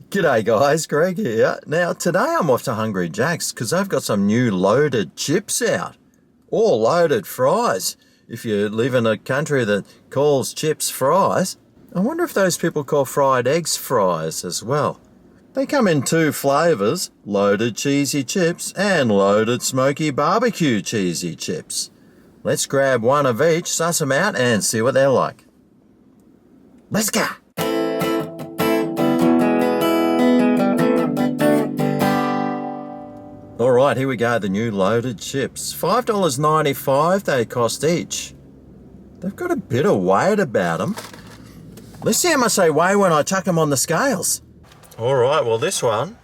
G'day guys, Greg here. Now today I'm off to Hungry Jack's because they've got some new loaded chips out. Or loaded fries, if you live in a country that calls chips fries. I wonder if those people call fried eggs fries as well. They come in two flavours, loaded cheesy chips and loaded smoky barbecue cheesy chips. Let's grab one of each, suss them out and see what they're like. Let's go! Alright, here we go, the new loaded chips. $5.95 they cost each. They've got a bit of weight about them. Let's see how much they weigh when I chuck them on the scales. Alright, well this one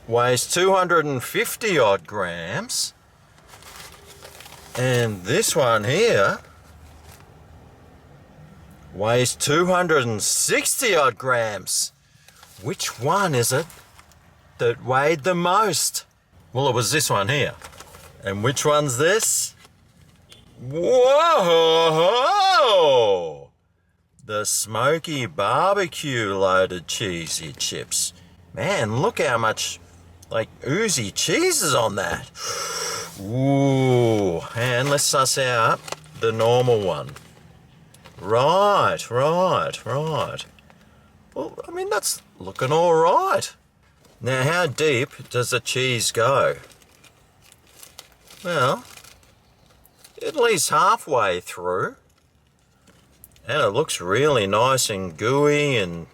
weighs 250 odd grams. And this one here weighs 260 odd grams. Which one is it that weighed the most? Well, it was this one here. And which one's this? Whoa! The smoky barbecue loaded cheesy chips. Man, look how much like oozy cheese is on that. Ooh, and let's suss out the normal one. Right. Well, I mean, that's looking all right. Now, how deep does the cheese go? Well, at least halfway through. And it looks really nice and gooey and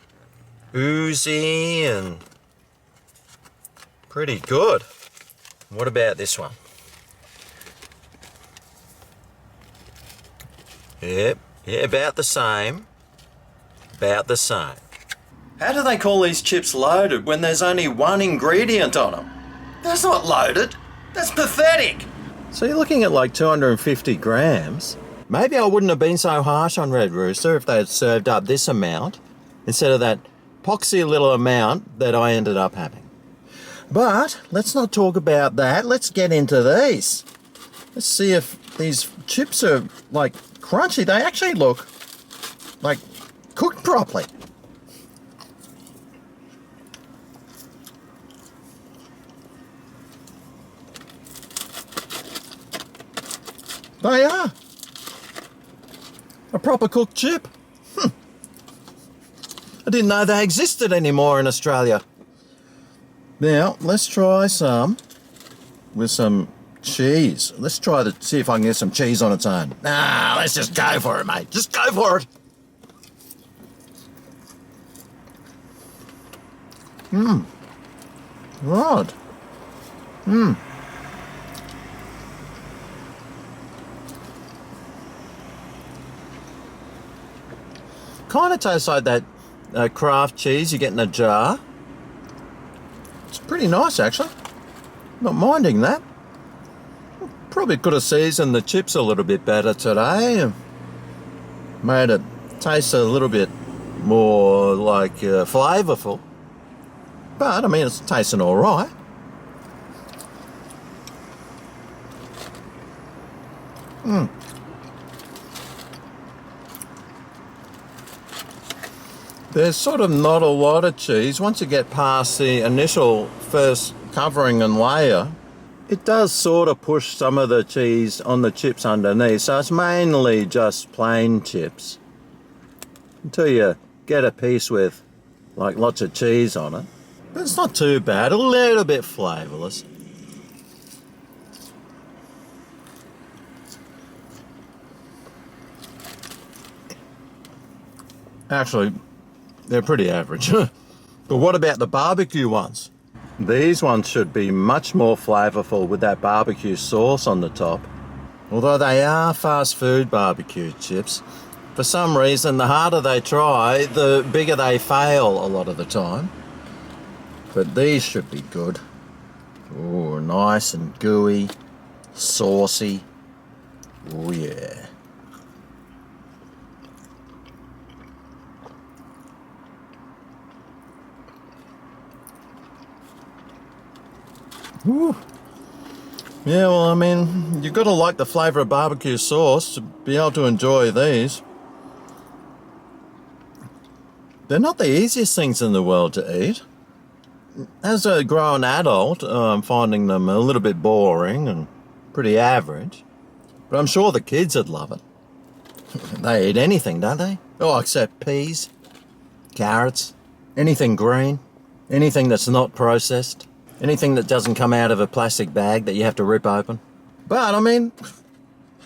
oozy and pretty good. What about this one? Yep, yeah, about the same. How do they call these chips loaded when there's only one ingredient on them? That's not loaded. That's pathetic. So you're looking at like 250 grams. Maybe I wouldn't have been so harsh on Red Rooster if they had served up this amount instead of that poxy little amount that I ended up having. But let's not talk about that. Let's get into these. Let's see if these chips are like crunchy. They actually look like cooked properly. They are. A proper cooked chip. I didn't know they existed anymore in Australia. Now, let's try some with some cheese. Let's try to see if I can get some cheese on its own. Nah, let's just go for it, mate. Just go for it. Right. Kind of tastes like that craft cheese you get in a jar. It's pretty nice, actually. Not minding that. Probably could have seasoned the chips a little bit better today. Made it taste a little bit more like flavourful. But, I mean, it's tasting all right. There's sort of not a lot of cheese. Once you get past the initial first covering and layer, it does sort of push some of the cheese on the chips underneath. So it's mainly just plain chips until you get a piece with like lots of cheese on it. But it's not too bad, a little bit flavourless. Actually, they're pretty average. But what about the barbecue ones? These ones should be much more flavourful with that barbecue sauce on the top. Although they are fast food barbecue chips, for some reason the harder they try, the bigger they fail a lot of the time. But these should be good. Oh, nice and gooey, saucy. Oh yeah. Ooh. Yeah, well, I mean, you've got to like the flavour of barbecue sauce to be able to enjoy these. They're not the easiest things in the world to eat. As a grown adult, I'm finding them a little bit boring and pretty average. But I'm sure the kids would love it. They eat anything, don't they? Oh, except peas, carrots, anything green, anything that's not processed, anything that doesn't come out of a plastic bag that you have to rip open. But, I mean,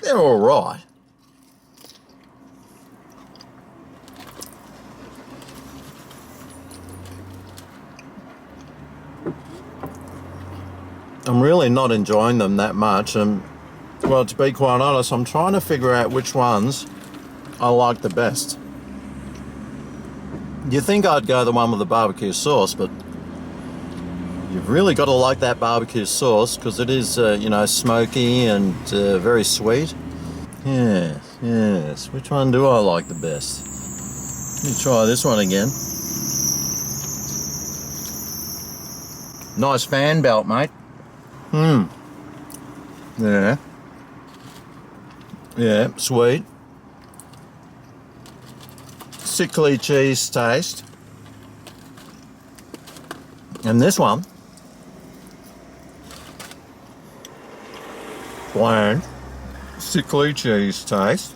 they're all right. I'm really not enjoying them that much, and, well, to be quite honest, I'm trying to figure out which ones I like the best. You'd think I'd go the one with the barbecue sauce, but you've really got to like that barbecue sauce because it is, smoky and very sweet. Yes. Which one do I like the best? Let me try this one again. Nice fan belt, mate. Yeah, sweet. Sickly cheese taste. And this one, bland, sickly cheese taste.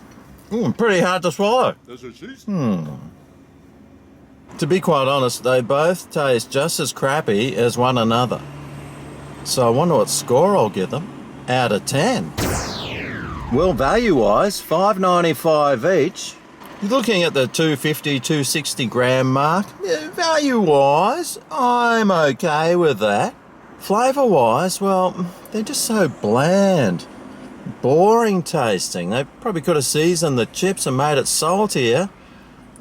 Pretty hard to swallow. That's a cheese. To be quite honest, they both taste just as crappy as one another. So I wonder what score I'll give them out of 10. Well, value-wise, $5.95 each. You're looking at the 250, 260 gram mark. Yeah, value-wise, I'm okay with that. Flavour-wise, well, they're just so bland. Boring tasting. They probably could have seasoned the chips and made it saltier.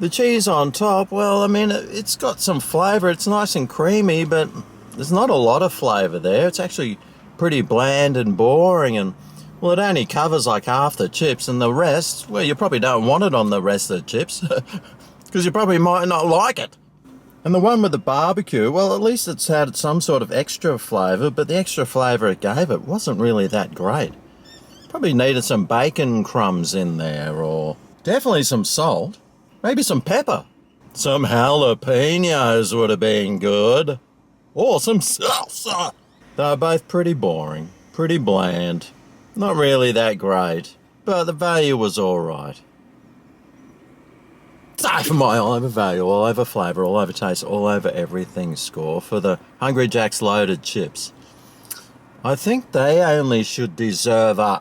The cheese on top, well, I mean, it's got some flavour. It's nice and creamy, but there's not a lot of flavour there. It's actually pretty bland and boring, and, well, it only covers like half the chips, and the rest, well, you probably don't want it on the rest of the chips, because you probably might not like it. And the one with the barbecue, well, at least it's had some sort of extra flavour, but the extra flavour it gave it wasn't really that great. Probably needed some bacon crumbs in there, or definitely some salt, maybe some pepper. Some jalapenos would have been good. Or some salsa. They're both pretty boring, pretty bland. Not really that great, but the value was alright. So for my all over value, all over flavour, all over taste, all over everything score for the Hungry Jack's loaded chips, I think they only should deserve a...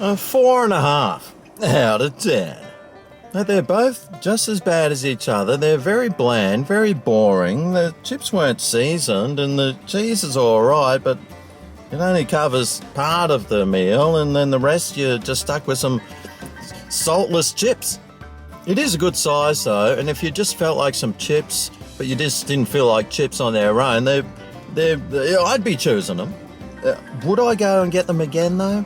a 4.5 out of 10. Now, they're both just as bad as each other. They're very bland, very boring. The chips weren't seasoned, and the cheese is alright, but it only covers part of the meal, and then the rest you're just stuck with some saltless chips. It is a good size, though, and if you just felt like some chips, but you just didn't feel like chips on their own, I'd be choosing them. Would I go and get them again, though?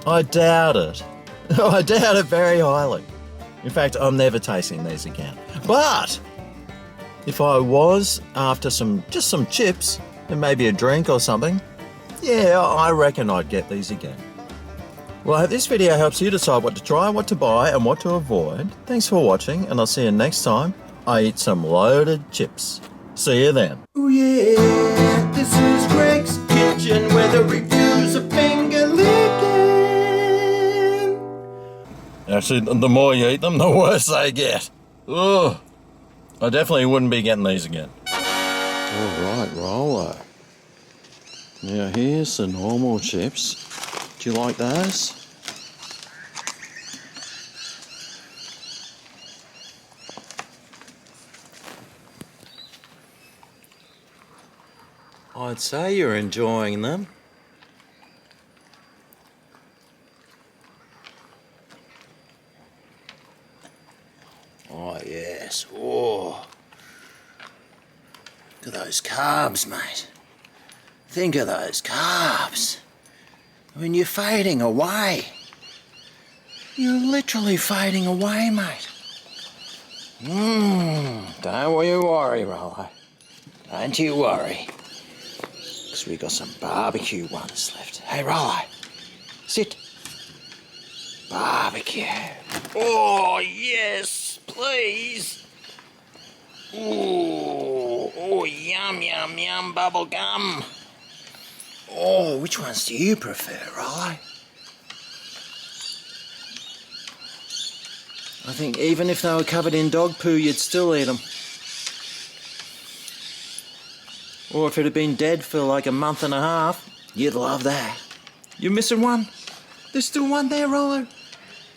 I doubt it. I doubt it very highly. In fact, I'm never tasting these again. But if I was after just some chips and maybe a drink or something, yeah, I reckon I'd get these again. Well, I hope this video helps you decide what to try, what to buy, and what to avoid. Thanks for watching, and I'll see you next time I eat some loaded chips. See you then. Oh yeah, this is Greg's Kitchen, where the reviews are finger licking. Actually, the more you eat them, the worse they get. Ugh. I definitely wouldn't be getting these again. Alright, Rollo. Now here's the normal chips. Do you like those? I'd say you're enjoying them. Oh, yes. Oh. Look at those carbs, mate. Think of those carbs. I mean, you're fading away. You're literally fading away, mate. Don't you worry, Rollo. Don't you worry. Because we got some barbecue ones left. Hey, Rollo, sit. Barbecue. Oh, yes, please. Ooh, oh, yum, yum, yum, bubble gum. Oh, which ones do you prefer, Rollo? I think even if they were covered in dog poo, you'd still eat them. Or if it had been dead for like a month and a half, you'd love that. You're missing one? There's still one there, Rollo.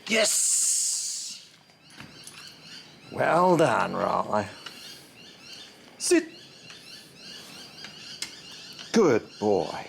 Yes! Well done, Rollo. Sit. Good boy.